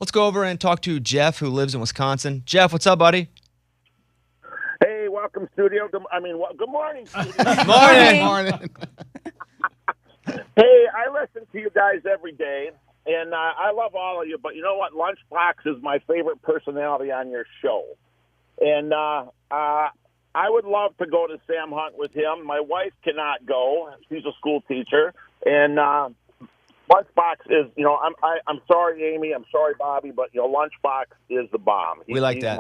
Let's go over and talk to Jeff, who lives in Wisconsin. Jeff, what's up, buddy? Hey, welcome, studio. Good morning, studio. Morning. Hey, I listen to you guys every day, and I love all of you, but you know what? Lunchbox is my favorite personality on your show. And I would love to go to Sam Hunt with him. My wife cannot go. She's a school teacher. And Lunchbox is, I'm sorry, Amy. I'm sorry, Bobby, but, Lunchbox is the bomb. We like that.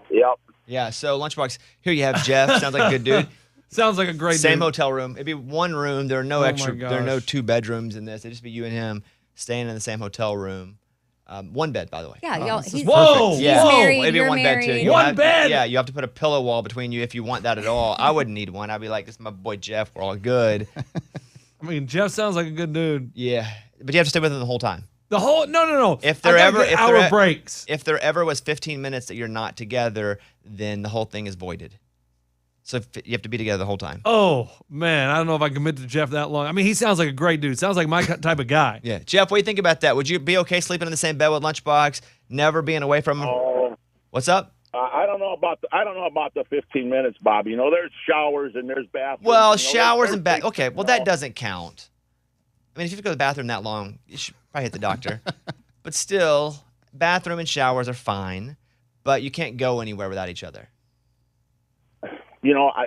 Yep. Yeah, so Lunchbox, here you have Jeff. Sounds like a good dude. Sounds like a great Same dude. hotel room. It'd be one room. There are no there are no 2 bedrooms in this. It'd just be you and him staying in the same hotel room. One bed, by the way. Yeah, y'all. He's Whoa! He's Yeah. married, It'd be you're one bed, too. married. You One have- bed? Yeah, you have to put a pillow wall between you if you want that at all. I wouldn't need one. I'd be like, this is my boy Jeff. We're all good. I mean, Jeff sounds like a good dude. Yeah. But you have to stay with him the whole time. The whole no. If there I gotta get hour breaks. If there ever was 15 minutes that you're not together, then the whole thing is voided. So you have to be together the whole time. Oh man, I don't know if I can commit to Jeff that long. I mean, he sounds like a great dude. Sounds like my type of guy. Yeah, Jeff, what do you think about that? Would you be okay sleeping in the same bed with Lunchbox, never being away from him? What's up? I don't know about the 15 minutes, Bobby. There's showers and there's bathrooms. Well, showers and bath. Okay, well that doesn't count. I mean, if you have to go to the bathroom that long, you should probably hit the doctor. But still, bathroom and showers are fine, but you can't go anywhere without each other.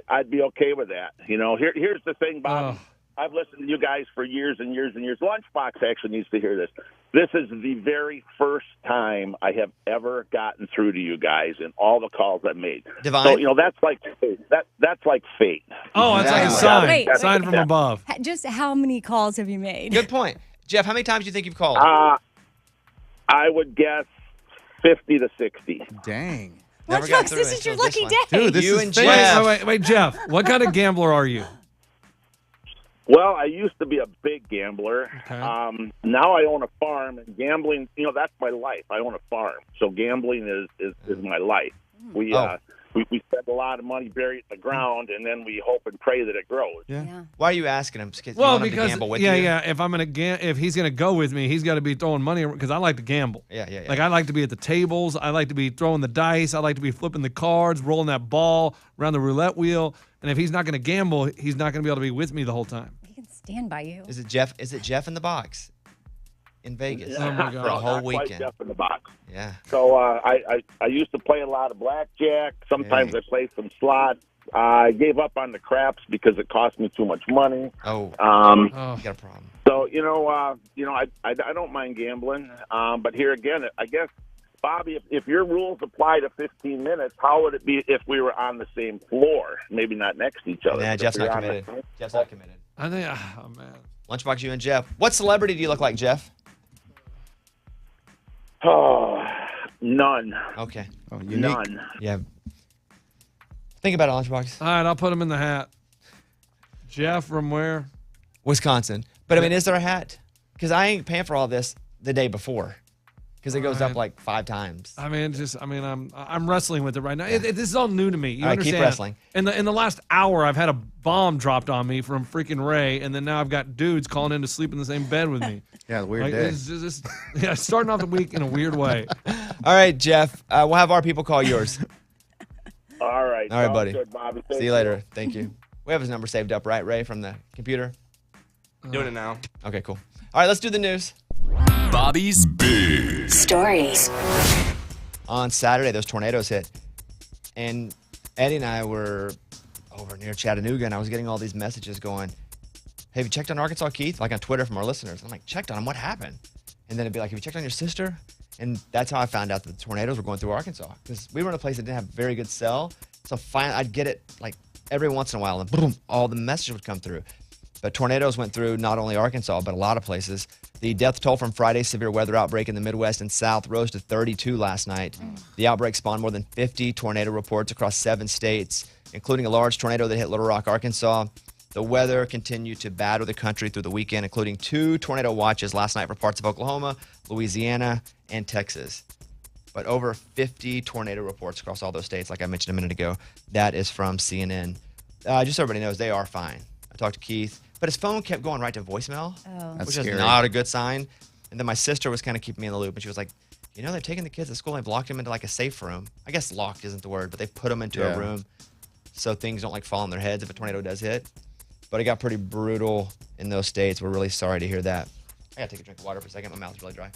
I'd be okay with that. Here's the thing, Bob. I've listened to you guys for years and years and years. Lunchbox actually needs to hear this. This is the very first time I have ever gotten through to you guys in all the calls I've made. Divine? So, that's like fate. That's like fate. Oh, it's like a Yeah. sign. Wait. Sign from above. Just how many calls have you made? Good point. Jeff, how many times do you think you've called? I would guess 50 to 60. Dang. Never got Lunchbox, through this it is your until this lucky one. day. Dude, this You is and famous. Jeff. Wait, Jeff. What kind of gambler are you? Well, I used to be a big gambler. Okay. Now I own a farm, and gambling, that's my life. I own a farm, so gambling is my life. We spend a lot of money buried in the ground, and then we hope and pray that it grows. Yeah. Why are you asking him? Because you Well, want him to because gamble with you? if he's gonna go with me, he's got to be throwing money because I like to gamble. Yeah. Like I like to be at the tables. I like to be throwing the dice. I like to be flipping the cards, rolling that ball around the roulette wheel. And if he's not going to gamble, he's not going to be able to be with me the whole time. He can stand by you. Is it Jeff in the box in Vegas Oh, my for a God. whole Not quite weekend? Jeff in the box. Yeah. So I used to play a lot of blackjack. Sometimes Hey. I play some slots. I gave up on the craps because it cost me too much money. Oh, Oh. you got a problem. So I don't mind gambling. But here again, I guess, Bobby, if your rules apply to 15 minutes, how would it be if we were on the same floor? Maybe not next to each other. Nah, but if Jeff's we not were on the committed. Jeff's not committed. I think, oh man. Lunchbox, you and Jeff. What celebrity do you look like, Jeff? Oh, none. Okay. Oh, unique. None. Yeah. Think about it, Lunchbox. All right, I'll put him in the hat. Jeff from where? Wisconsin. But I mean, is there a hat? Because I ain't paying for all this the day before. Because it goes up like 5 times. I mean, I'm wrestling with it right now. This is all new to me. You All right, keep understand? wrestling. In the last hour, I've had a bomb dropped on me from freaking Ray, and then now I've got dudes calling in to sleep in the same bed with me. Yeah, weird Like, day. it's just starting off the week in a weird way. All right, Jeff. We'll have our people call yours. All right. All right, Sounds buddy. Good, Bobby. See you later. Thank you. We have his number saved up, right, Ray, from the computer? Doing it now. Okay, cool. All right, let's do the news. Bobby's Big Stories. On Saturday, those tornadoes hit. And Eddie and I were over near Chattanooga, and I was getting all these messages going, hey, have you checked on Arkansas, Keith? Like on Twitter from our listeners. I'm like, checked on him? What happened? And then it'd be like, have you checked on your sister? And that's how I found out that the tornadoes were going through Arkansas. Because we were in a place that didn't have very good cell. So finally, I'd get it like every once in a while, and boom, all the messages would come through. But tornadoes went through not only Arkansas, but a lot of places. The death toll from Friday's severe weather outbreak in the Midwest and South rose to 32 last night. The outbreak spawned more than 50 tornado reports across 7 states, including a large tornado that hit Little Rock, Arkansas. The weather continued to batter the country through the weekend, including 2 tornado watches last night for parts of Oklahoma, Louisiana, and Texas. But over 50 tornado reports across all those states, like I mentioned a minute ago. That is from CNN. Just so everybody knows, they are fine. I talked to Keith, but his phone kept going right to voicemail, Oh. That's which is scary. not a good sign. And then my sister was kind of keeping me in the loop, and she was like, you know, they're taking the kids to school and they've locked them into like a safe room. I guess locked isn't the word, but they've put them into a room so things don't like fall on their heads if a tornado does hit. But it got pretty brutal in those states. We're really sorry to hear that. I gotta take a drink of water for a second. My mouth's really dry.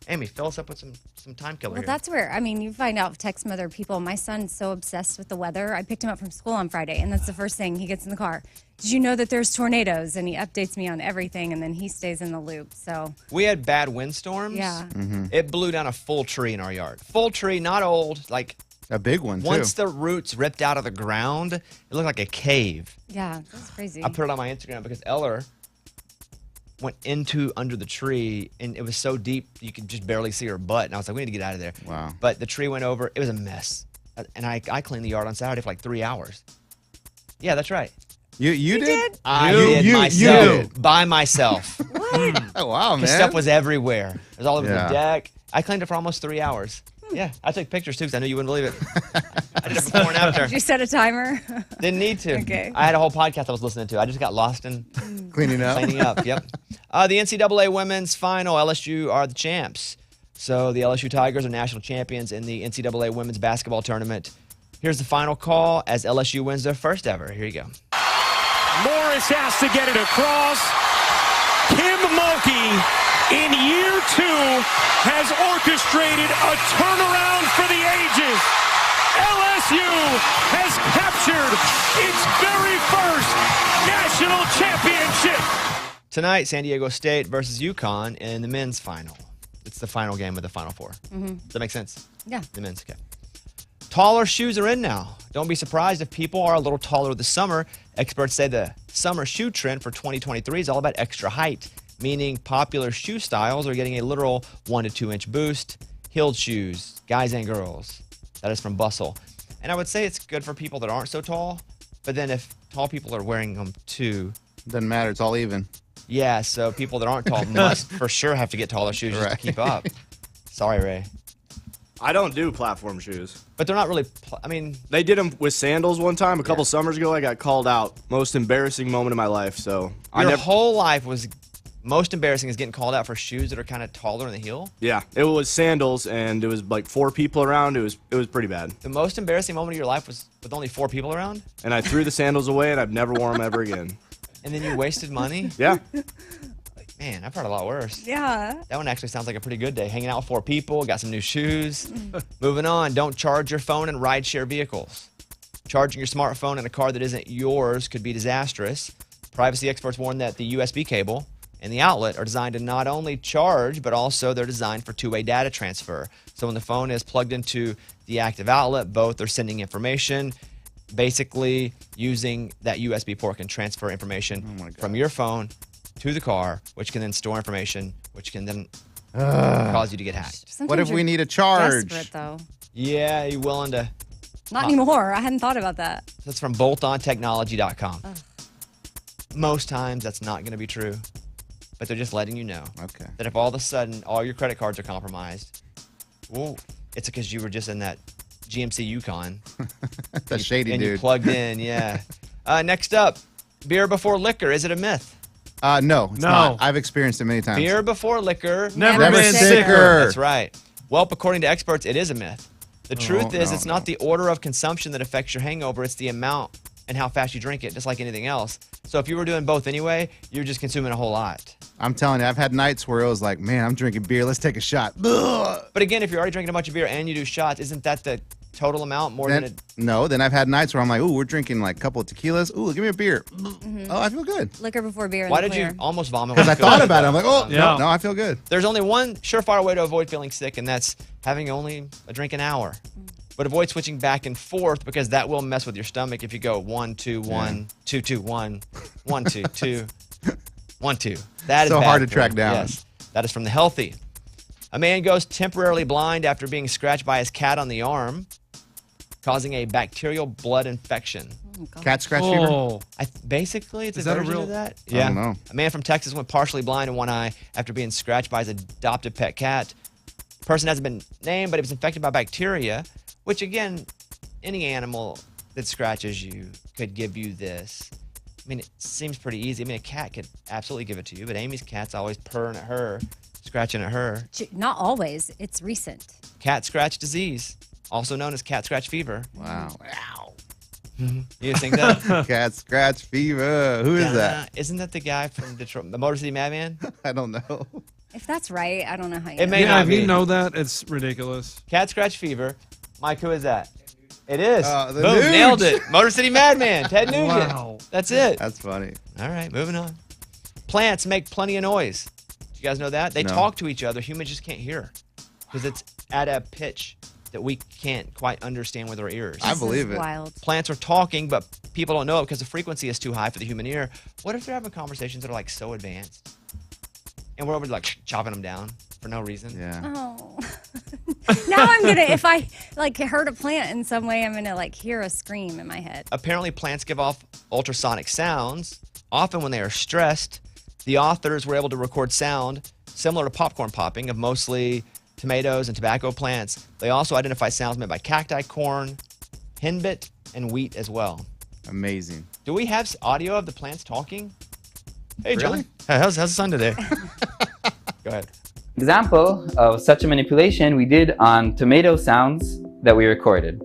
Amy, fill us up with some time killer Well, here. that's where, I mean, you find out, text from other people. My son's so obsessed with the weather. I picked him up from school on Friday, and that's the first thing he gets in the car. Did you know that there's tornadoes? And he updates me on everything, and then he stays in the loop. So We had bad windstorms. Yeah. It blew down a full tree in our yard. Full tree, not old. Like A big one, too. once the roots ripped out of the ground, it looked like a cave. yeah, that's crazy. I put it on my Instagram because Eller went under the tree, and it was so deep you could just barely see her butt. And I was like, we need to get out of there. Wow. But the tree went over. It was a mess. And I cleaned the yard on Saturday for like 3 hours. Yeah, that's right. You did? I You- did you myself. did. By myself. Oh, wow, man. Because stuff was everywhere. It was all over Yeah. the deck. I cleaned it for almost 3 hours. Yeah, I took pictures too because I knew you wouldn't believe it. I did it before and after. Did you set a timer? Didn't need to. Okay. I had a whole podcast I was listening to. I just got lost in Cleaning up. cleaning up. Yep. The NCAA women's final. LSU are the champs. So the LSU Tigers are national champions in the NCAA women's basketball tournament. Here's the final call as LSU wins their first ever. Here you go. Morris has to get it across. Kim Mulkey, in year 2, has orchestrated a turnaround for the ages. LSU has captured its very first national championship. Tonight, San Diego State versus UConn in the men's final. It's the final game of the Final Four. Does that make sense? Yeah. The men's, okay. Taller shoes are in now. Don't be surprised if people are a little taller this summer. Experts say the summer shoe trend for 2023 is all about extra height, meaning popular shoe styles are getting a literal 1 to 2 inch boost. Heeled shoes, guys and girls. That is from Bustle. And I would say it's good for people that aren't so tall, but then if tall people are wearing them too, Doesn't matter. It's all even. yeah, so people that aren't tall must for sure have to get taller shoes just to Right. keep up. Sorry, Ray. I don't do platform shoes. But they're not really, They did them with sandals one time a couple summers ago. I got called out. Most embarrassing moment of my life. So your whole life was most embarrassing is getting called out for shoes that are kind of taller in the heel. Yeah, it was sandals, and it was like 4 people around. It was pretty bad. The most embarrassing moment of your life was with only 4 people around? And I threw the sandals away, and I've never worn them ever again. And then you wasted money? Yeah. Man, I've heard a lot worse. Yeah. That one actually sounds like a pretty good day. Hanging out with 4 people, got some new shoes. Moving on, don't charge your phone in rideshare vehicles. Charging your smartphone in a car that isn't yours could be disastrous. Privacy experts warn that the USB cable and the outlet are designed to not only charge, but also they're designed for two-way data transfer. So when the phone is plugged into the active outlet, both are sending information. Basically, using that USB port can transfer information from your phone to the car, which can then store information, which can then cause you to get hacked. Sometimes What if we you're need a charge? Desperate, though. Yeah, you willing to? Not anymore. I hadn't thought about that. That's from boltontechnology.com. Most times that's not going to be true, but they're just letting you know Okay. that if all of a sudden all your credit cards are compromised, well, it's because you were just in that GMC Yukon. That's shady, and dude. you plugged in, yeah. Next up, beer before liquor. Is it a myth? No, it's No. not. I've experienced it many times. Beer before liquor. Never Never been sicker. That's right. Well, according to experts, it is a myth. The truth is, no, it's not the order of consumption that affects your hangover. It's the amount and how fast you drink it, just like anything else. So if you were doing both anyway, you're just consuming a whole lot. I'm telling you, I've had nights where it was like, man, I'm drinking beer. Let's take a shot. Ugh. But again, if you're already drinking a bunch of beer and you do shots, isn't that the total amount more than Then, it? no, then I've had nights where I'm like, ooh, we're drinking like a couple of tequilas. Ooh, give me a beer. Oh, I feel good. Liquor before beer. Why in the did you clear. almost vomit? Because I thought about it. I'm like, oh, Yeah. no, I feel good. There's only one surefire way to avoid feeling sick, and that's having only a drink an hour. But avoid switching back and forth because that will mess with your stomach if you go 1, 2, 1, 2, 2, 1, 1, 2, 2, 1, 2. That is So bad hard to for track you. down. Yes, that is from The Healthy. A man goes temporarily blind after being scratched by his cat on the arm, causing a bacterial blood infection. Cat scratch fever? Oh, Basically, it's Is a that a version real- of that. I don't know. A man from Texas went partially blind in one eye after being scratched by his adopted pet cat. The person hasn't been named, but he was infected by bacteria, which again, any animal that scratches you could give you this. I mean, it seems pretty easy. I mean, a cat could absolutely give it to you, but Amy's cat's always purring at her, scratching at her. Not always. It's recent. Cat scratch disease, also known as cat scratch fever. Wow. You think that? Cat scratch fever. Who is that? Isn't that the guy from Detroit, the Motor City Madman? I don't know. If that's right, I don't know how you It know. may Yeah, not if be. you know that, it's ridiculous. Cat scratch fever. Mike, who is that? It is. The Boom, Nuge. nailed it. Motor City Madman, Ted Nugent. Wow. That's it. That's funny. All right, moving on. Plants make plenty of noise. Do you guys know that? They No. talk to each other. Humans just can't hear because it's at a pitch that we can't quite understand with our ears. I This believe is it. Wild. Plants are talking, but people don't know it because the frequency is too high for the human ear. What if they're having conversations that are like so advanced and we're over like chopping them down for no reason? Yeah. Oh. Now I'm gonna. If I like heard a plant in some way, I'm gonna like hear a scream in my head. Apparently, plants give off ultrasonic sounds. Often when they are stressed, the authors were able to record sound similar to popcorn popping of mostly tomatoes and tobacco plants. They also identify sounds made by cacti, corn, henbit, and wheat as well. Amazing. Do we have audio of the plants talking? Hey, John. Really? Hey, how's the sun today? Go ahead. Example of such a manipulation we did on tomato sounds that we recorded.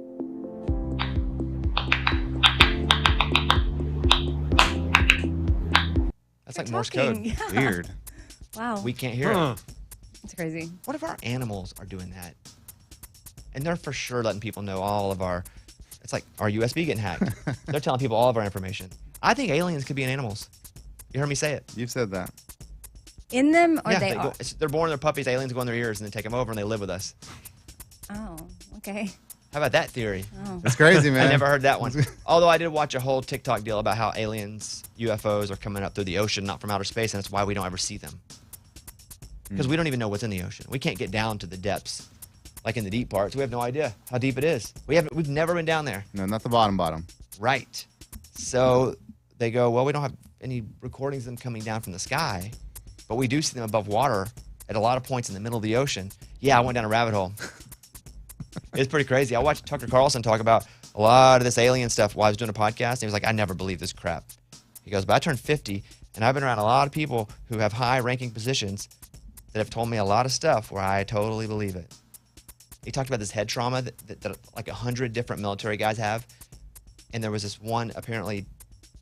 That's like Morse code. Talking. Yeah. Weird. Wow. We can't hear Huh. it. It's crazy. What if our animals are doing that? And they're for sure letting people know all of our, it's like our USB getting hacked. They're telling people all of our information. I think aliens could be in animals. You heard me say it. You've said that. In them or Yeah, they are? they're born, they're puppies, aliens go in their ears and then take them over and they live with us. Oh, okay. How about that theory? Oh. That's crazy, man. I never heard that one. Although I did watch a whole TikTok deal about how aliens, UFOs are coming up through the ocean, not from outer space, and that's why we don't ever see them. Because we don't even know what's in the ocean. We can't get down to the depths, like in the deep parts. We have no idea how deep it is. We've never been down there. No, not the bottom. Right. So they go, well, we don't have any recordings of them coming down from the sky, but we do see them above water at a lot of points in the middle of the ocean. Yeah, I went down a rabbit hole. It's pretty crazy. I watched Tucker Carlson talk about a lot of this alien stuff while I was doing a podcast. And he was like, I never believed this crap. He goes, but I turned 50, and I've been around a lot of people who have high-ranking positions that have told me a lot of stuff where I totally believe it. He talked about this head trauma that like 100 different military guys have. And there was this one, apparently,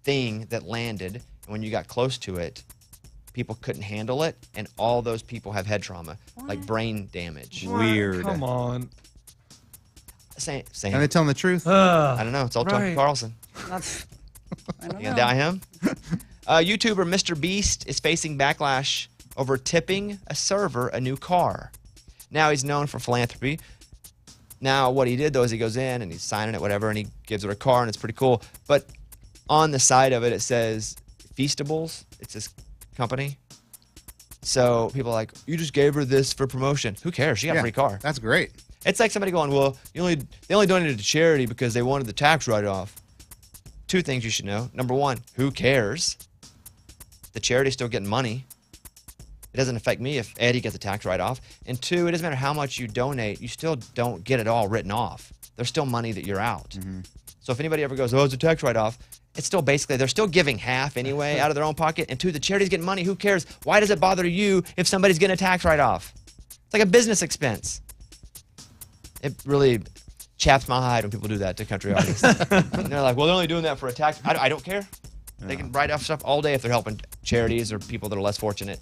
thing that landed. And when you got close to it, people couldn't handle it. And all those people have head trauma, like brain damage. Weird. Come on. Same. And they telling the truth? I don't know. It's all Tucker Right. Carlson. I don't You know. gonna doubt him? YouTuber Mr. Beast is facing backlash over tipping a server a new car. Now he's known for philanthropy. Now what he did though is he goes in and he's signing it, whatever, and he gives her a car, and it's pretty cool. But on the side of it, it says Feastables. It's this company. So people are like, you just gave her this for promotion. Who cares? She got a free car. That's great. It's like somebody going, well, they only donated to charity because they wanted the tax write-off. Two things you should know. Number one, who cares? The charity's still getting money. It doesn't affect me if Eddie gets a tax write-off. And two, it doesn't matter how much you donate, you still don't get it all written off. There's still money that you're out. So if anybody ever goes, oh, it's a tax write-off, it's still basically, they're still giving half anyway out of their own pocket. And two, the charity's getting money. Who cares? Why does it bother you if somebody's getting a tax write-off? It's like a business expense. It really chaps my hide when people do that to country artists. And they're like, well, they're only doing that for a tax. I don't care. They can write off stuff all day if they're helping charities or people that are less fortunate.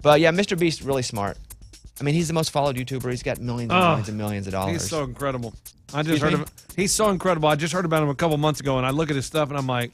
But yeah, Mr. Beast, really smart. I mean, he's the most followed YouTuber. He's got millions and millions and millions of dollars. He's so incredible. I just Excuse heard me? of He's so incredible. I just heard about him a couple months ago, and I look at his stuff, and I'm like,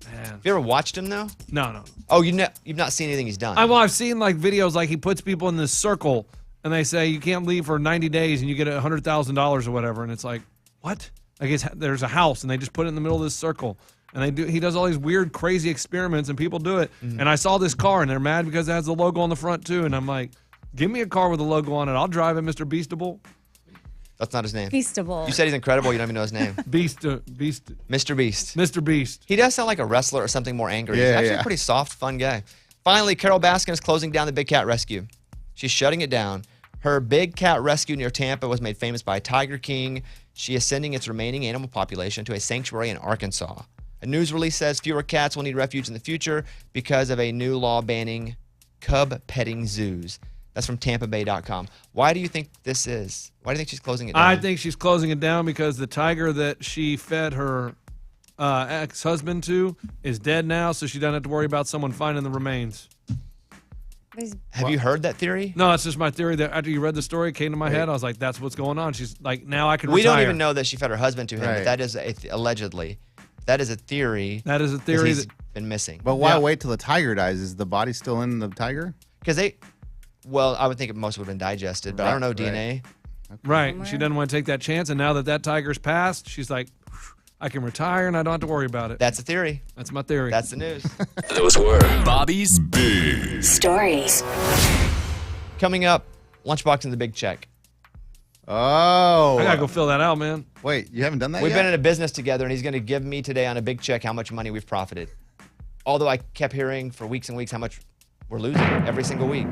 man. Have you ever watched him, though? No. Oh, you've not seen anything he's done? I've seen like videos like he puts people in this circle, and they say you can't leave for 90 days, and you get $100,000 or whatever, and it's like, what? Like there's a house, and they just put it in the middle of this circle. And he does all these weird, crazy experiments, and people do it. And I saw this car, and they're mad because it has the logo on the front, too. And I'm like, give me a car with a logo on it. I'll drive it, Mr. Beastable. That's not his name. Feastable. You said he's incredible. You don't even know his name. Beast. Mr. Beast. Mr. Beast. He does sound like a wrestler or something more angry. Yeah, He's actually yeah. a pretty soft, fun guy. Finally, Carol Baskin is closing down the big cat rescue. She's shutting it down. Her big cat rescue near Tampa was made famous by Tiger King. She is sending its remaining animal population to a sanctuary in Arkansas. A news release says fewer cats will need refuge in the future because of a new law banning cub petting zoos. That's from TampaBay.com. Why do you think this is? Why do you think she's closing it down? I think she's closing it down because the tiger that she fed her ex-husband to is dead now, so she doesn't have to worry about someone finding the remains. Have you heard that theory? No, that's just my theory. That after you read the story, it came to my head. I was like, "That's what's going on." She's like, "Now I can." We retire. don't even know that she fed her husband to him, but that is allegedly. That is a theory. That is a theory he's that been missing. But why wait till the tiger dies? Is the body still in the tiger? Because well, I would think most would have been digested, but I don't know DNA. Right. She doesn't want to take that chance, and now that tiger's passed, she's like, I can retire and I don't have to worry about it. That's a theory. That's my theory. That's the news. Those were Bobby's Big Stories. Coming up, Lunchbox and the Big Check. Oh. I got to go fill that out, man. Wait, you haven't done that We've yet? been in a business together, and he's going to give me today on a big check how much money we've profited. Although I kept hearing for weeks and weeks how much we're losing every single week.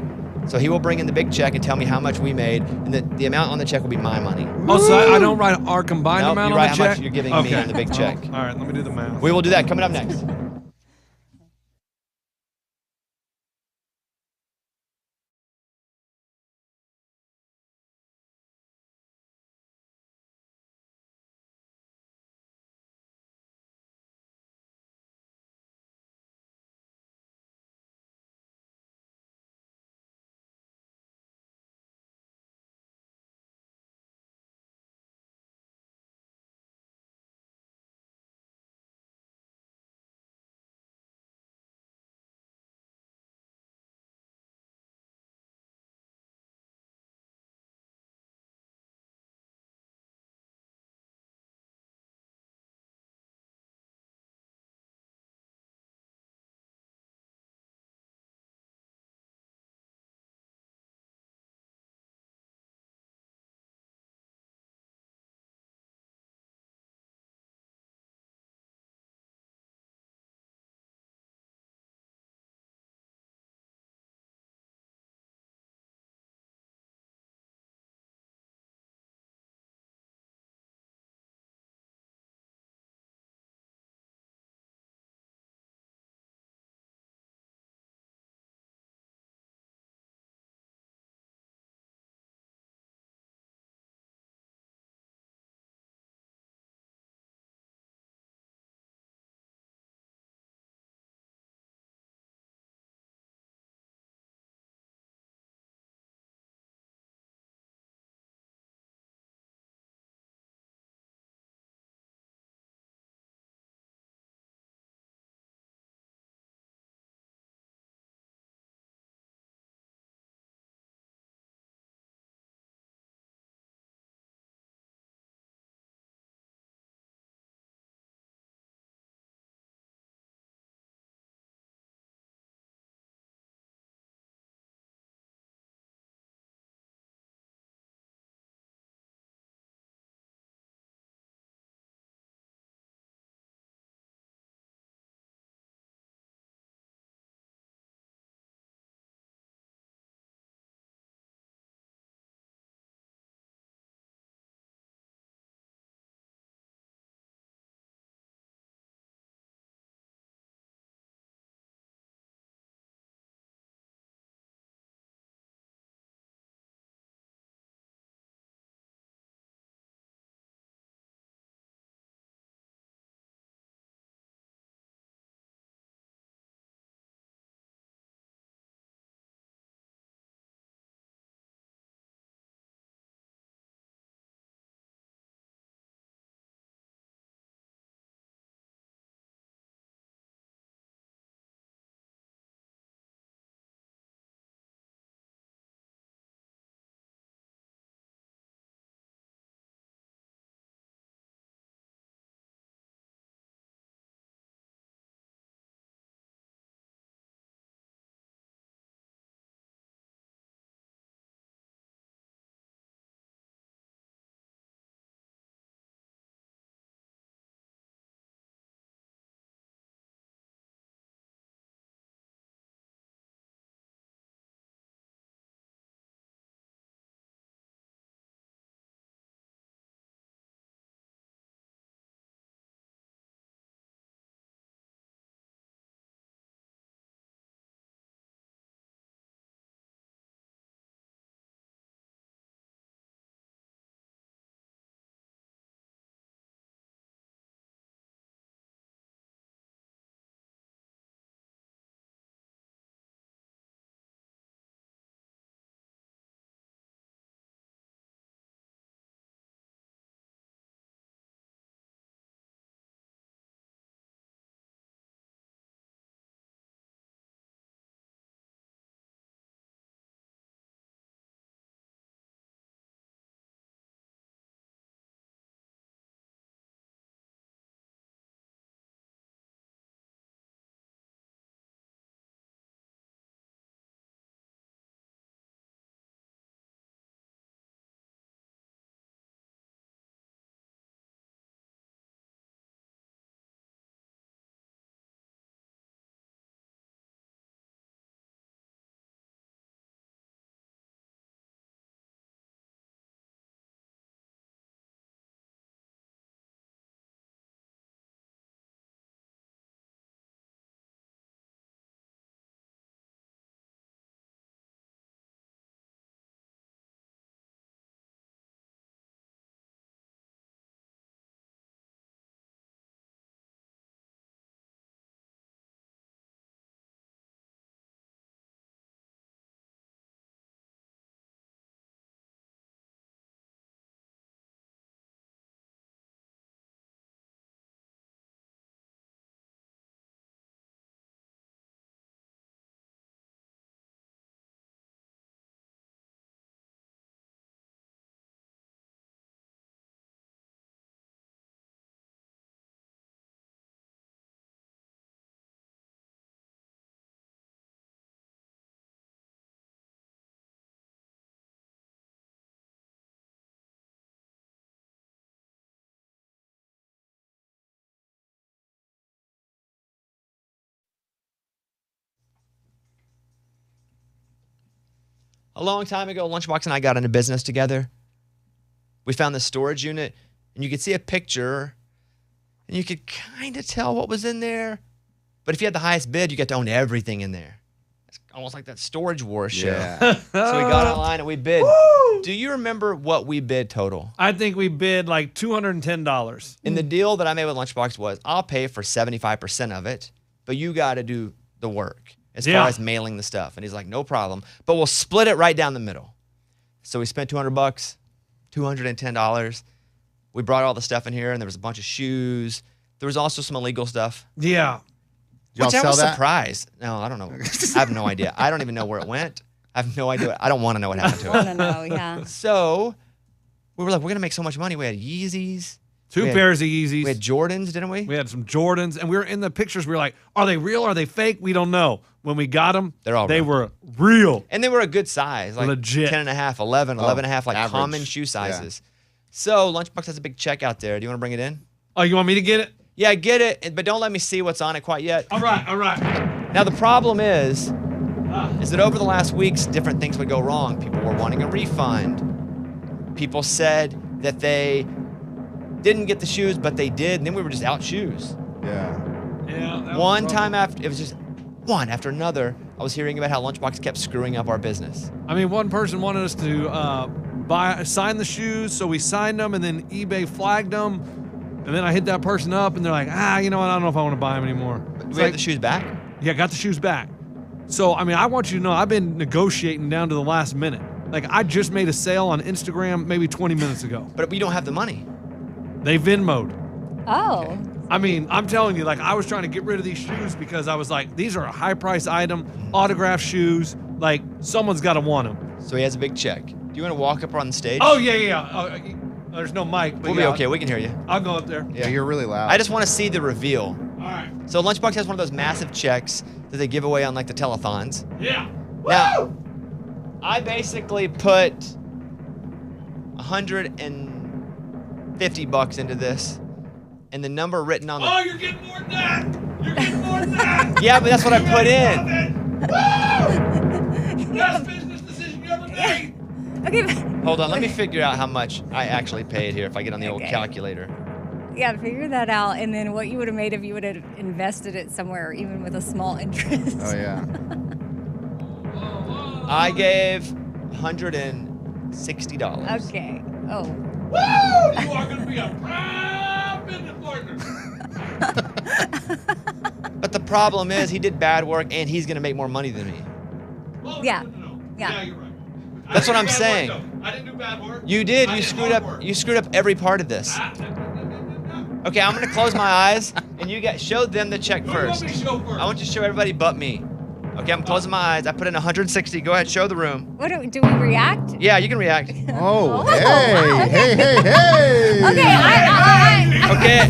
So he will bring in the big check and tell me how much we made, and the amount on the check will be my money. Oh, so I don't write our combined Nope, amount you on write the how check? much you're giving me on the big check. All right, let me do the math. We will do that coming up next. A long time ago, Lunchbox and I got into business together. We found this storage unit, and you could see a picture, and you could kind of tell what was in there. But if you had the highest bid, you get to own everything in there. It's almost like that Storage Wars show. Yeah. So we got online and we bid. Woo! Do you remember what we bid total? I think we bid like $210. And the deal that I made with Lunchbox was I'll pay for 75% of it, but you got to do the work as far as mailing the stuff. And he's like, no problem, but we'll split it right down the middle. So we spent $200, $210. We brought all the stuff in here, and there was a bunch of shoes. There was also some illegal stuff. Yeah. Which I was surprised. No, I don't know. I have no idea. I don't even know where it went. I have no idea. I don't want to know what happened to it. I don't know, yeah. So we were like, we're going to make so much money. We had Yeezys. Two pairs of Yeezys. We had Jordans, didn't we? We had some Jordans, and we were in the pictures. We were like, are they real? Are they fake? We don't know. When we got them, they were real. And they were a good size. Like legit. 10 and a half, 11, 11 and a half, like average. common shoe sizes. Yeah. So Lunchbox has a big check out there. Do you want to bring it in? Oh, you want me to get it? Yeah, get it, but don't let me see what's on it quite yet. All right. Now, the problem is that over the last weeks, different things would go wrong. People were wanting a refund. People said that they didn't get the shoes, but they did, and then we were just out shoes. Yeah. One time after, it was just one after another, I was hearing about how Lunchbox kept screwing up our business. I mean, one person wanted us to sign the shoes, so we signed them, and then eBay flagged them. And then I hit that person up, and they're like, you know what? I don't know if I want to buy them anymore. Do we have the shoes back? Yeah, got the shoes back. So, I mean, I want you to know I've been negotiating down to the last minute. Like, I just made a sale on Instagram maybe 20 minutes ago. But we don't have the money. They Venmo'd. Oh. Okay. I mean, I'm telling you, like, I was trying to get rid of these shoes because I was like, these are a high-price item, autographed shoes. Like, someone's got to want them. So he has a big check. Do you want to walk up on the stage? Oh, yeah. There's no mic. But we'll be okay. We can hear you. I'll go up there. Yeah, you're really loud. I just want to see the reveal. All right. So Lunchbox has one of those massive checks that they give away on like the telethons. Yeah. Now, I basically put $150 into this, and the number written on the. Oh, you're getting more than that. You're getting more than that. Yeah, but that's what I put in. Best business decision you ever made. Okay. Hold on, let me figure out how much I actually paid here if I get on the old calculator. Yeah, figure that out, and then what you would have made if you would have invested it somewhere, even with a small interest. Oh, yeah. I gave $160. Okay. Oh. Woo! You are going to be a proud business partner. But the problem is he did bad work, and he's going to make more money than me. Well, Yeah. No. Yeah. Yeah, you're right. That's what I'm saying. I didn't do bad work. You did. You screwed up. You screwed up every part of this. Okay, I'm gonna close my eyes, and you guys show them the check first. I want you to show everybody but me. Okay, I'm closing my eyes. I put in 160. Go ahead, show the room. What do we react? Yeah, you can react. Oh, wow, hey. Okay, Okay,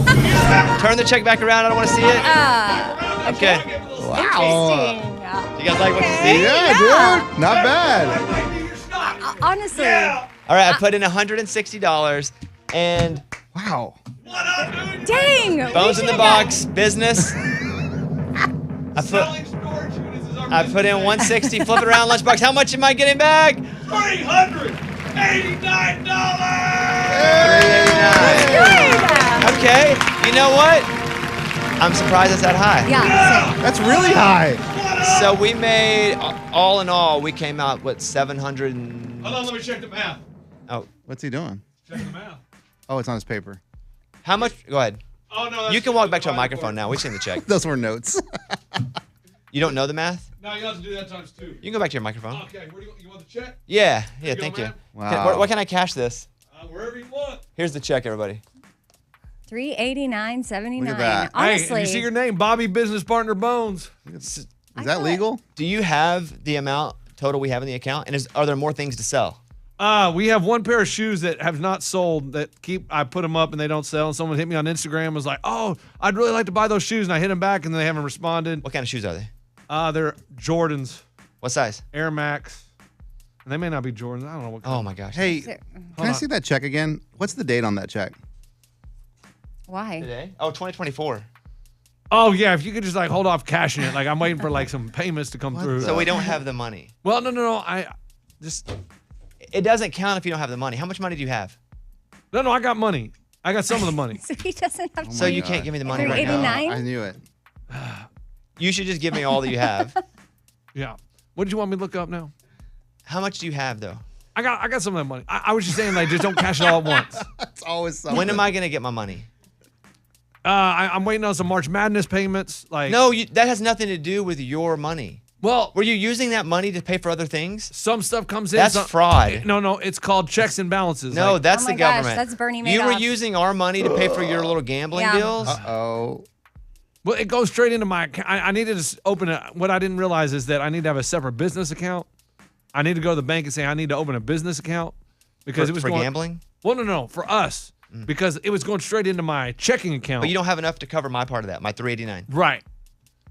turn the check back around. I don't want to see it. Okay. Wow. Interesting. You guys like what you see? Yeah, dude. Not bad. Honestly. All right, I put in $160, and Wow. Dang. phones in the box, business. I put in 160. Flip it around, Lunchbox. How much am I getting back? $389. $389. Okay, you know what? I'm surprised it's that high. Yeah. That's really high. So we made, all in all, we came out, what, 700 and... Hold on, let me check the math. Oh, What's he doing? Check the math. Oh, it's on his paper. how much? Go ahead. Oh, no. You can walk back to a microphone now. We've seen the check. Those were notes. You don't know the math? No, you have to do that times 2. You can go back to your microphone. Okay, where do you want the check? Yeah, you go, thank you. man. Wow. Where can I cash this? Wherever you want. Here's the check, everybody. $389.79. Look at that. Honestly. Hey, you see your name, Bobby Business Partner Bones. Is that legal? Do you have the amount total we have in the account? And are there more things to sell? We have one pair of shoes that have not sold that I put them up and they don't sell. And someone hit me on Instagram and was like, oh, I'd really like to buy those shoes. And I hit them back and they haven't responded. What kind of shoes are they? They're Jordans, What size? Air Max. And they may not be Jordans. I don't know what kind. Oh, my gosh. Hey, can I see that check again? What's the date on that check? Why? Today? Oh, 2024. Oh, yeah. If you could just like hold off cashing it. Like I'm waiting for like some payments to come through. So we don't have the money. Well, no. Just It doesn't count if you don't have the money. How much money do you have? no. I got money. I got some of the money. So he doesn't have So you can't give me the money Through right now. 89? I knew it. You should just give me all that you have. Yeah. What did you want me to look up now? How much do you have though? I got some of that money. I was just saying, like, just don't cash it all at once. It's always something. When am I gonna get my money? I'm waiting on some March Madness payments. Like, No, that has nothing to do with your money. well, Were you using that money to pay for other things? some stuff comes in. That's some- fraud. No, it's called checks and balances. No, Like, that's Oh the my gosh, government. that's Bernie You were Madoff. using our money to pay for your little gambling Yeah. deals. Uh-oh. well, it goes straight into my account. I needed to open it. What I didn't realize is that I need to have a separate business account. I need to go to the bank and say I need to open a business account because For- it was for going, gambling? Well, no, for us because it was going straight into my checking account. But you don't have enough to cover my part of that, my $389. Right.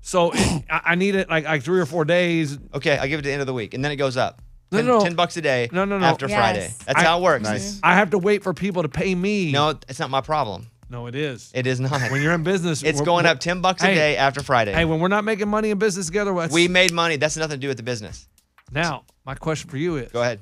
So I need it like 3 or 4 days. Okay, I'll give it to the end of the week, and then it goes up. No, no. $10 a day. No. After Yes. Friday. That's how it works. Nice. I have to wait for people to pay me. No, it's not my problem. No, it is. It is not. When you're in business, It's we're- going we're- up $10 a Hey, day after Friday. Hey, when we're not making money in business together, We made money. That's nothing to do with the business. now my question for you is: Go ahead.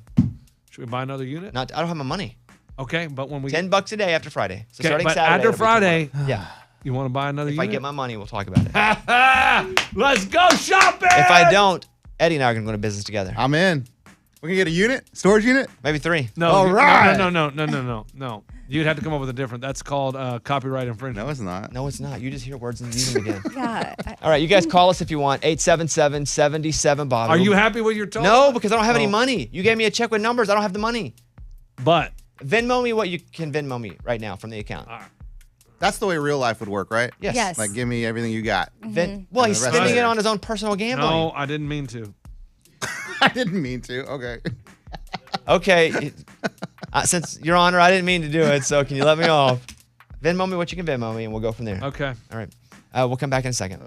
should we buy another unit? I don't have my money. Okay, but when we $10 a day after Friday. So Okay, starting but Saturday. after it'll be Friday, $10. Yeah. you want to buy another If I unit? get my money, we'll talk about it. Let's go shopping. If I don't, Eddie and I are going to go into business together. I'm in. We can get a unit? Storage unit? Maybe 3. No, All right. No. You'd have to come up with a different. That's called copyright infringement. No, it's not. No, it's not. You just hear words and use them again. Yeah. All right, you guys call us if you want. 877-77-BOBBY. Are you happy with your total? No, because I don't have any Oh. money. You gave me a check with numbers. I don't have the money. But Venmo me what you can Venmo me right now from the account. That's the way real life would work, right? Yes. Yes. Like, give me everything you got. Well, he's And the rest spending of it it. on his own personal gambling. no, I didn't mean to. I didn't mean to. Okay. Okay. Since, Your Honor, I didn't mean to do it, so can you let me off? Venmo me what you can Venmo me, and we'll go from there. Okay. All right. We'll come back in a second.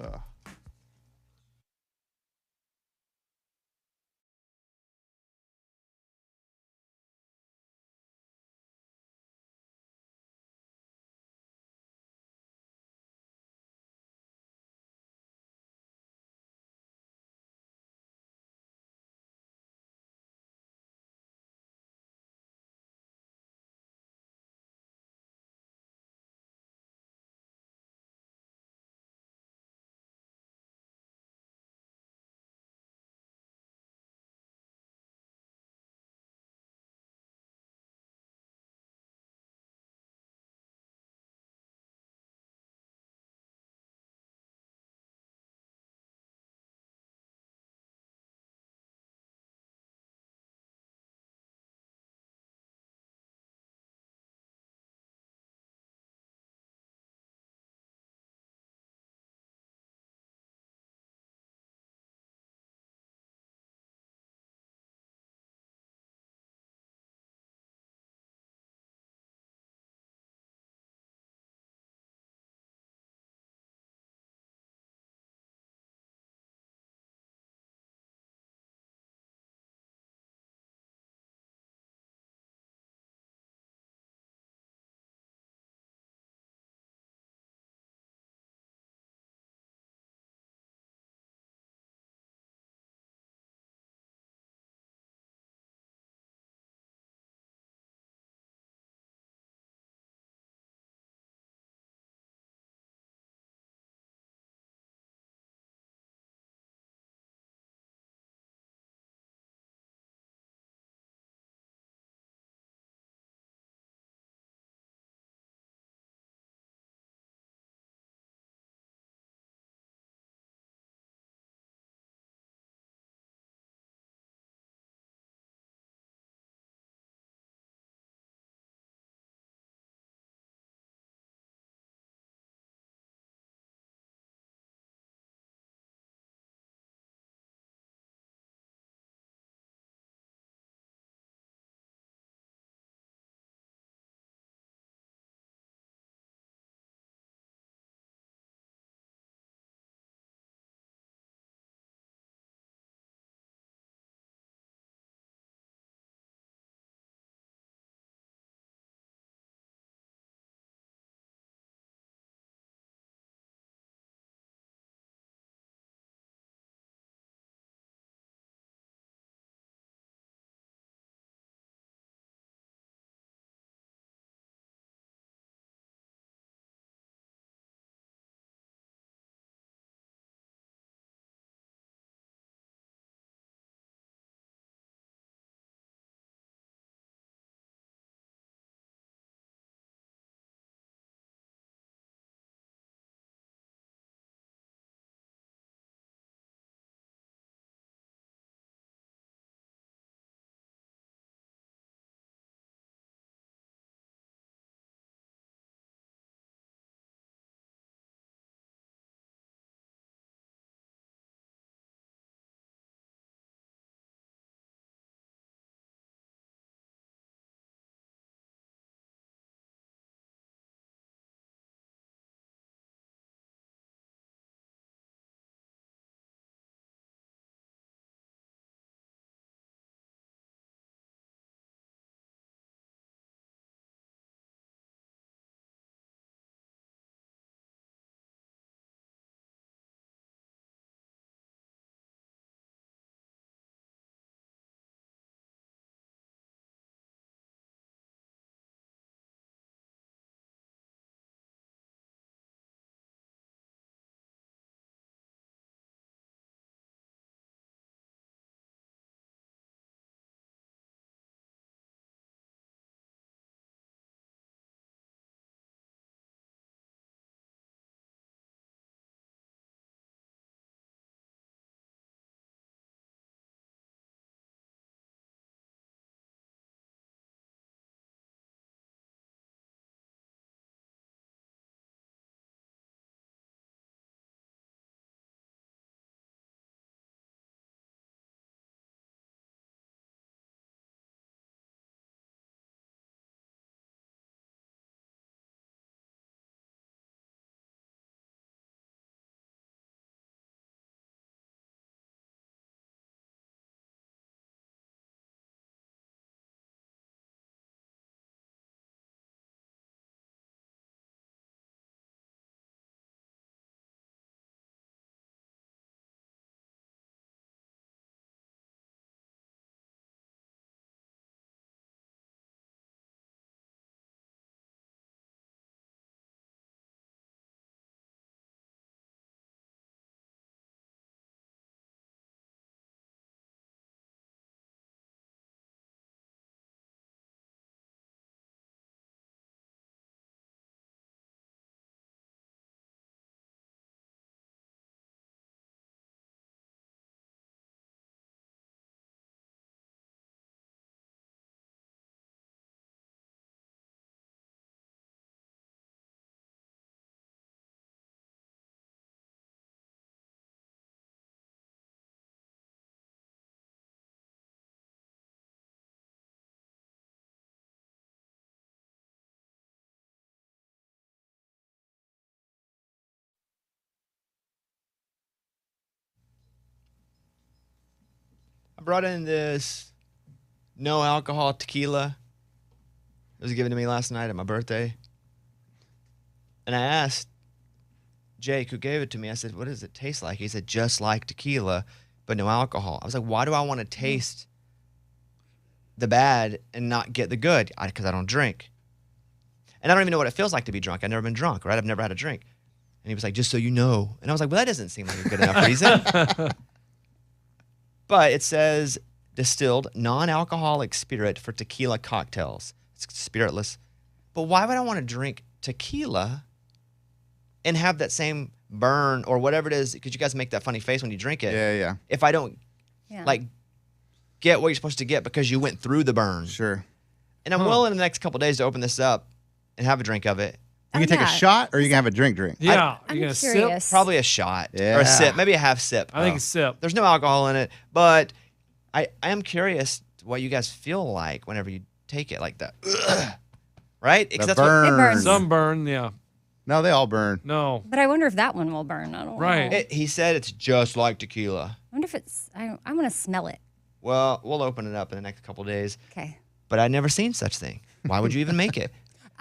brought in this no alcohol tequila. It was given to me last night at my birthday. And I asked Jake, who gave it to me, I said, what does it taste like? He said, just like tequila, but no alcohol. I was like, why do I want to taste the bad and not get the good? Because I don't drink. And I don't even know what it feels like to be drunk. I've never been drunk, right? I've never had a drink. And he was like, just so you know. And I was like, well, that doesn't seem like a good enough reason. But it says distilled non-alcoholic spirit for tequila cocktails. It's spiritless. But why would I want to drink tequila and have that same burn or whatever it is? Because you guys make that funny face when you drink it. Yeah. If I don't get what you're supposed to get because you went through the burn. Sure. And I'm willing in the next couple of days to open this up and have a drink of it. You can take a shot or you can have a drink. Yeah. I'm you gonna curious. sip? Probably a shot or a sip, maybe a half sip. I think a sip. There's no alcohol in it, but I am curious what you guys feel like whenever you take it like that. Right? Because The that's what burn. It burns. Some burn, yeah. No, they all burn. No. But I wonder if that one will burn. I don't Right. know. he said it's just like tequila. I wonder if it's. I want to smell it. Well, we'll open it up in the next couple of days. Okay. But I'd never seen such thing. Why would you even make it?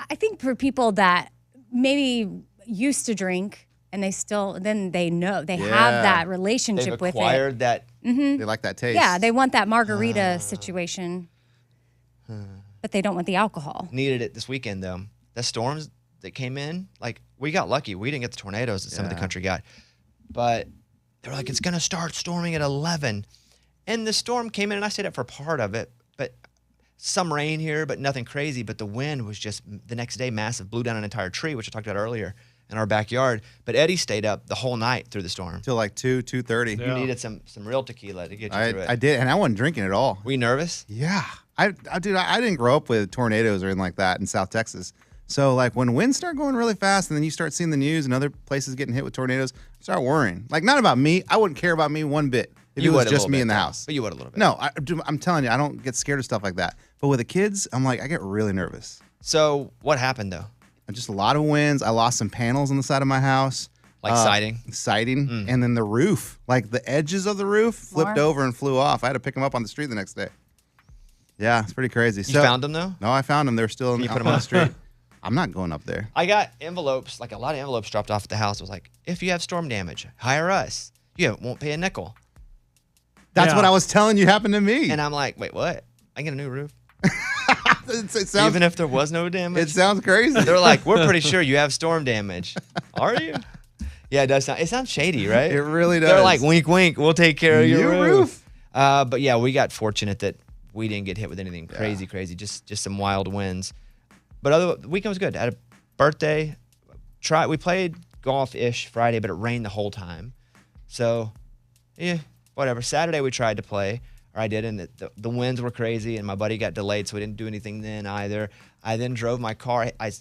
I think for people that maybe used to drink and they know they have that They've relationship with it. acquired that. They like that taste. Yeah, they want that margarita situation, but they don't want the alcohol. Needed it this weekend, though. The storms that came in, like, we got lucky. We didn't get the tornadoes that some of the country got. But they were like, it's going to start storming at 11. And the storm came in, and I stayed up for part of it. But some rain here, but nothing crazy. But the wind was just, the next day, massive. Blew down an entire tree, which I talked about earlier, in our backyard. But Eddie stayed up the whole night through the storm. Till like 2:30. You needed some real tequila to get you through it. I did, and I wasn't drinking at all. Were you nervous? Yeah. I didn't grow up with tornadoes or anything like that in South Texas. So, like, when winds start going really fast and then you start seeing the news and other places getting hit with tornadoes, I start worrying. Like, not about me. I wouldn't care about me one bit if it was just me in the house. But you would a little bit. No, I'm telling you, I don't get scared of stuff like that. But with the kids, I'm like, I get really nervous. So what happened, though? Just a lot of winds. I lost some panels on the side of my house. Like siding? Siding. And then the roof, like the edges of the roof flipped over and flew off. I had to pick them up on the street the next day. Yeah, it's pretty crazy. You found them, though? No, I found them. They're still Can you put on them the on? street. I'm not going up there. I got envelopes, like a lot of envelopes dropped off at the house. It was like, if you have storm damage, hire us. You won't pay a nickel. That's what I was telling you happened to me. And I'm like, wait, what? I get a new roof? it sounds, Even if there was no damage? it sounds crazy. They're like, we're pretty sure you have storm damage. Are you? Yeah, it does sound. It sounds shady, right? It really does. They're like, wink, wink. We'll take care of your New roof. But yeah, we got fortunate that we didn't get hit with anything crazy. Just some wild winds. But the weekend was good. I had a birthday. We played golf-ish Friday, but it rained the whole time. So, yeah, whatever. Saturday we tried to play, or I did, and the winds were crazy, and my buddy got delayed, so we didn't do anything then either. I then drove my car. I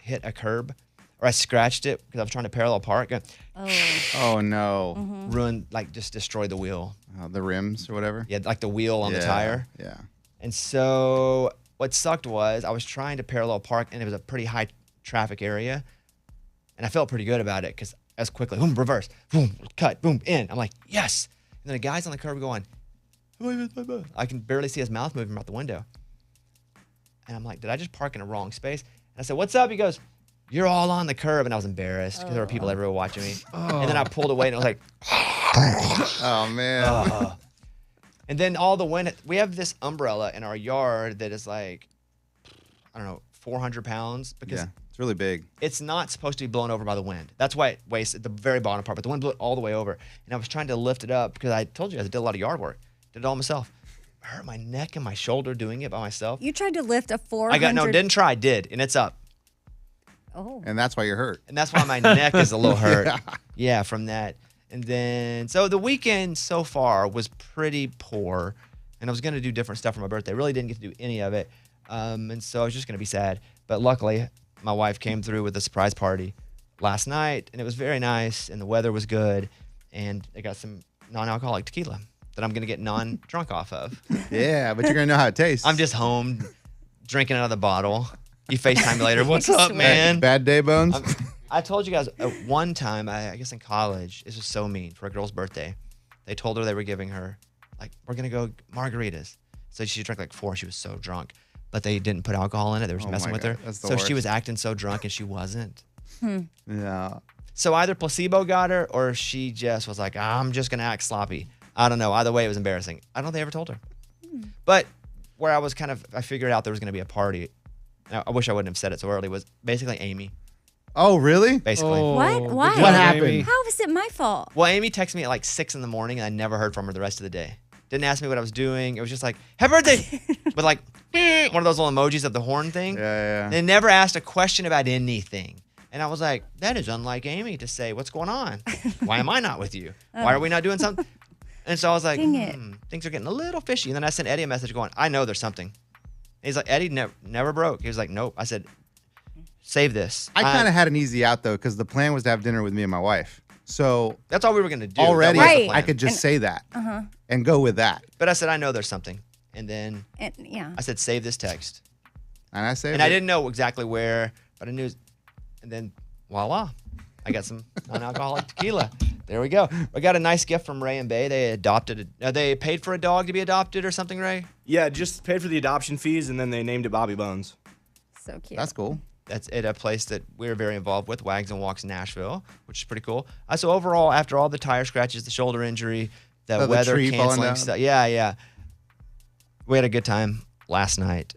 hit a curb, or I scratched it because I was trying to parallel park. Oh, no. Ruined, just destroyed the wheel. The rims or whatever? Yeah, like the wheel on the tire. Yeah. And so what sucked was I was trying to parallel park, and it was a pretty high traffic area. And I felt pretty good about it because I was quickly, boom, reverse, boom, cut, boom, in. I'm like, yes. And then the guy's on the curb going, I can barely see his mouth moving out the window. And I'm like, did I just park in a wrong space? And I said, what's up? He goes, you're all on the curb. And I was embarrassed because there were people everywhere watching me. And then I pulled away, and I was like, oh, man. And then all the wind, we have this umbrella in our yard that is like, I don't know, 400 pounds because it's really big. It's not supposed to be blown over by the wind. That's why it weighs at the very bottom part, but the wind blew it all the way over. And I was trying to lift it up because I told you I did a lot of yard work. Did it all myself. I hurt my neck and my shoulder doing it by myself. You tried to lift a 400. Didn't try, did, and it's up. Oh. And that's why you're hurt. And that's why my neck is a little hurt. Yeah, from that. And then, so the weekend so far was pretty poor. And I was going to do different stuff for my birthday. Really didn't get to do any of it. And so I was just going to be sad. But luckily, my wife came through with a surprise party last night. And it was very nice. And the weather was good. And I got some non-alcoholic tequila that I'm going to get non-drunk off of. Yeah, but you're going to know how it tastes. I'm just home drinking out of the bottle. You FaceTime me later. What's up, man? Bad day, Bones? I told you guys one time, I guess in college, this was so mean, for a girl's birthday. They told her they were giving her like, we're going to go margaritas. So she drank like 4. She was so drunk. But they didn't put alcohol in it. They were just messing with her. That's the So worst. she was acting so drunk and she wasn't. Yeah. So either placebo got her or she just was like, I'm just going to act sloppy. I don't know. Either way, it was embarrassing. I don't think they ever told her. But where I was I figured out there was going to be a party. I wish I wouldn't have said it so early, was basically Amy. Oh, really? Basically. What? Why? What happened? How was it my fault? Well, Amy texted me at like 6 in the morning and I never heard from her the rest of the day. Didn't ask me what I was doing. It was just like, happy birthday. With like one of those little emojis of the horn thing. Yeah. They never asked a question about anything. And I was like, that is unlike Amy to say, what's going on? Why am I not with you? Why are we not doing something? And so I was like, Dang it. things are getting a little fishy. And then I sent Eddie a message going, I know there's something. And he's like, Eddie never broke. He was like, nope. I said, save this. I kind of had an easy out, though, because the plan was to have dinner with me and my wife. So That's all we were going to do. already, That was the Right. plan. I could just say that and go with that. But I said, I know there's something. And then And, yeah. I said, save this text. And I say, And I didn't know exactly where, but I knew. And then, voila, I got some non-alcoholic tequila. There we go. I got a nice gift from Ray and Bay. They paid for a dog to be adopted or something, Ray? Yeah, just paid for the adoption fees, and then they named it Bobby Bones. So cute. That's cool. That's at a place that we're very involved with, Wags and Walks Nashville, which is pretty cool. So overall, after all the tire scratches, the shoulder injury, the The weather tree falling canceling down. stuff, yeah, we had a good time last night.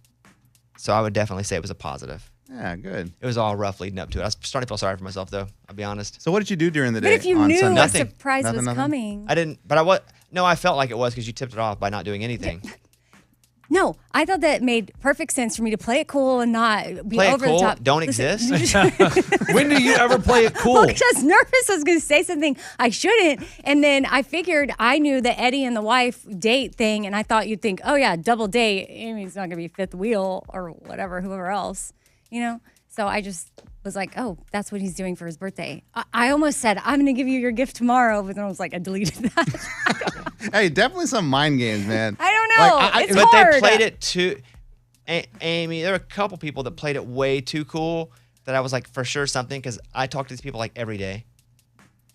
So I would definitely say it was a positive. Yeah, good. It was all rough leading up to it. I was starting to feel sorry for myself, though. I'll be honest. So what did you do during the day But if you on knew Sunday? a Nothing. surprise was Nothing? coming. I didn't, but I felt like it was because you tipped it off by not doing anything. No, I thought that made perfect sense for me to play it cool and not be Play it over cool? the top. Don't Listen, exist? When do you ever play it cool? Well, because I was nervous I was going to say something I shouldn't. And then I figured I knew the Eddie and the wife date thing. And I thought you'd think, oh, yeah, double date. Amy's not going to be fifth wheel or whatever, whoever else, you know? So I just was like, oh, that's what he's doing for his birthday. I almost said, I'm going to give you your gift tomorrow. But then I was like, I deleted that. Hey, definitely some mind games, man. I don't know. Like, It's But hard. they played it too. Amy, there were a couple people that played it way too cool that I was like, for sure something, because I talk to these people like every day,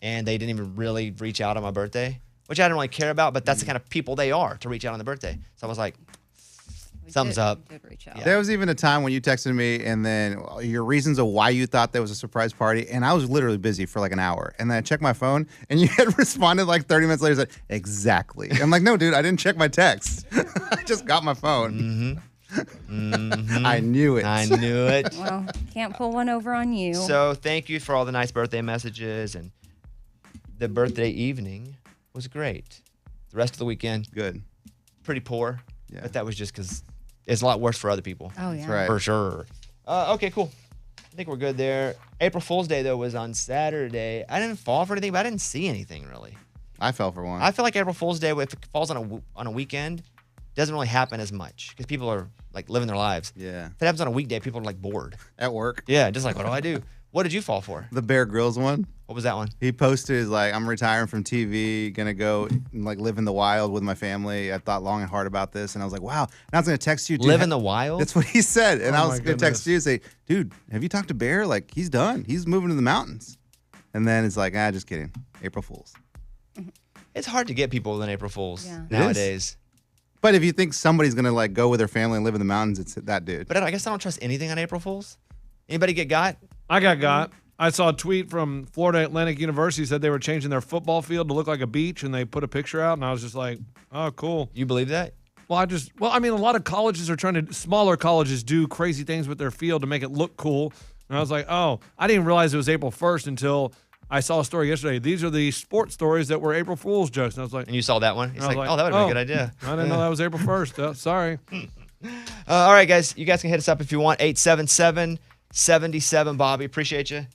and they didn't even really reach out on my birthday, which I didn't really care about, but that's the kind of people they are to reach out on the birthday. So I was like, thumbs up. Did reach out. Yeah. There was even a time when you texted me and then your reasons of why you thought there was a surprise party. And I was literally busy for like an hour. And then I checked my phone and you had responded like 30 minutes later. Said, exactly. I'm like, no, dude, I didn't check my text. I just got my phone. I knew it. I knew it. Well, can't pull one over on you. So thank you for all the nice birthday messages, and the birthday evening was great. The rest of the weekend, Good. pretty poor, Yeah. but that was just because it's a lot worse for other people. Oh, yeah. right. For sure. Okay, cool. I think we're good there. April Fool's Day, though, was on Saturday. I didn't fall for anything, but I didn't see anything, really. I fell for one. I feel like April Fool's Day, if it falls on a weekend, doesn't really happen as much because people are, like, living their lives. Yeah. If it happens on a weekday, people are, like, bored. At work. Yeah, just like, what do I do? What did you fall for? The Bear Grylls one. What was that one? He posted his like, I'm retiring from TV, gonna go and, like live in the wild with my family. I thought long and hard about this, and I was like, wow. And I was gonna text you. Dude, Live in the wild? That's what he said, and Oh I was my gonna text goodness. you and say, dude, have you talked to Bear? Like he's done. He's moving to the mountains. And then it's like, just kidding. April Fools. It's hard to get people in April Fools Yeah. It nowadays. But if you think somebody's gonna like go with their family and live in the mountains, it's that dude. But I guess I don't trust anything on April Fools. Anybody get got? I got. I saw a tweet from Florida Atlantic University said they were changing their football field to look like a beach, and they put a picture out, and I was just like, oh, cool. You believe that? Well, I mean, a lot of colleges are smaller colleges do crazy things with their field to make it look cool. And I was like, oh, I didn't realize it was April 1st until I saw a story yesterday. These are the sports stories that were April Fool's jokes. And I was like, And you saw that one? It's I was like, oh, that would have been a good idea. I didn't know that was April 1st. Sorry. All right, guys. You guys can hit us up if you want. 877-77 Bobby. Appreciate you.